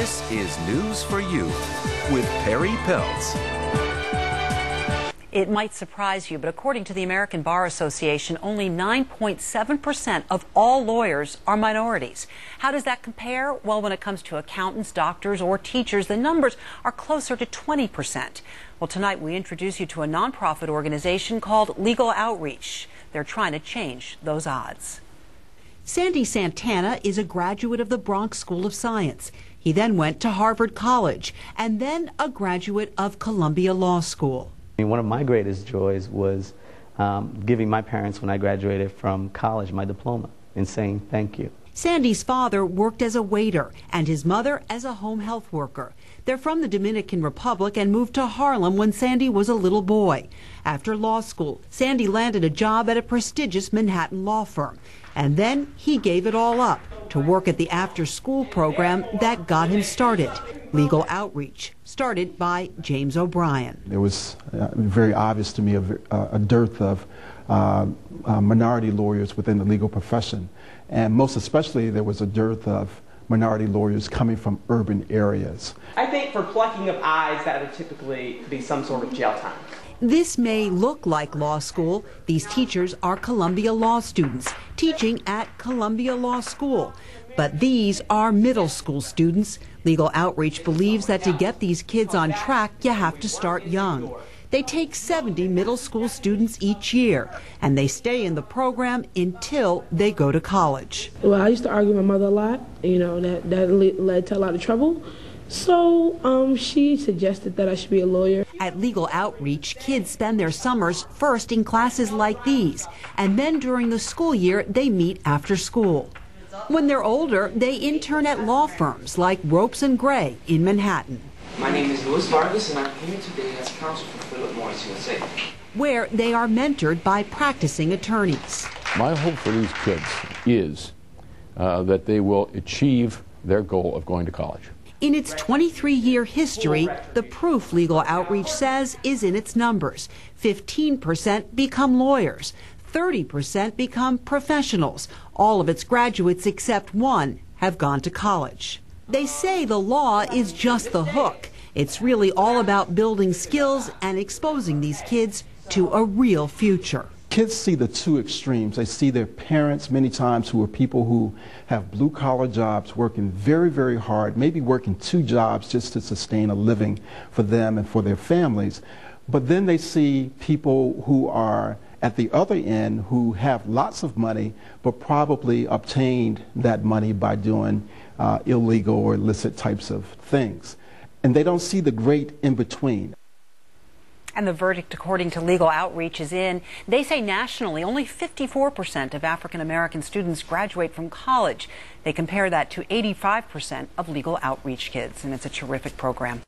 This is News for You with Perry Peltz. It might surprise you, but according to the American Bar Association, only 9.7% of all lawyers are minorities. How does that compare? Well, when it comes to accountants, doctors, or teachers, the numbers are closer to 20%. Well, tonight we introduce you to a nonprofit organization called Legal Outreach. They're trying to change those odds. Sandy Santana is a graduate of the Bronx School of Science. He then went to Harvard College and then a graduate of Columbia Law School. One of my greatest joys was giving my parents, when I graduated from college, my diploma and saying thank you. Sandy's father worked as a waiter and his mother as a home health worker. They're from the Dominican Republic and moved to Harlem when Sandy was a little boy. After law school, Sandy landed a job at a prestigious Manhattan law firm. And then he gave it all up to work at the after-school program that got him started, Legal Outreach, started by James O'Brien. It was very obvious to me a dearth of minority lawyers within the legal profession. And most especially, there was a dearth of minority lawyers coming from urban areas. I think for plucking of eyes, that would typically be some sort of jail time. This may look like law school. These teachers are Columbia Law students teaching at Columbia Law School. But these are middle school students. Legal Outreach believes that to get these kids on track, you have to start young. They take 70 middle school students each year, and they stay in the program until they go to college. Well, I used to argue with my mother a lot. That led to a lot of trouble. So she suggested that I should be a lawyer. At Legal Outreach, kids spend their summers first in classes like these, and then during the school year, they meet after school. When they're older, they intern at law firms like Ropes & Gray in Manhattan. My name is Louis Vargas, and I'm here today as counsel for Philip Morris USA, where they are mentored by practicing attorneys. My hope for these kids is that they will achieve their goal of going to college. In its 23-year history, the proof, Legal Outreach says, is in its numbers. 15% become lawyers. 30% become professionals. All of its graduates except one have gone to college. They say the law is just the hook. It's really all about building skills and exposing these kids to a real future. Kids see the two extremes. They see their parents many times who are people who have blue-collar jobs, working very, very hard, maybe working 2 jobs just to sustain a living for them and for their families. But then they see people who are at the other end who have lots of money but probably obtained that money by doing illegal or illicit types of things. And they don't see the great in-between. And the verdict, according to Legal Outreach, is in. They say nationally only 54% of African American students graduate from college. They compare that to 85% of Legal Outreach kids, and it's a terrific program.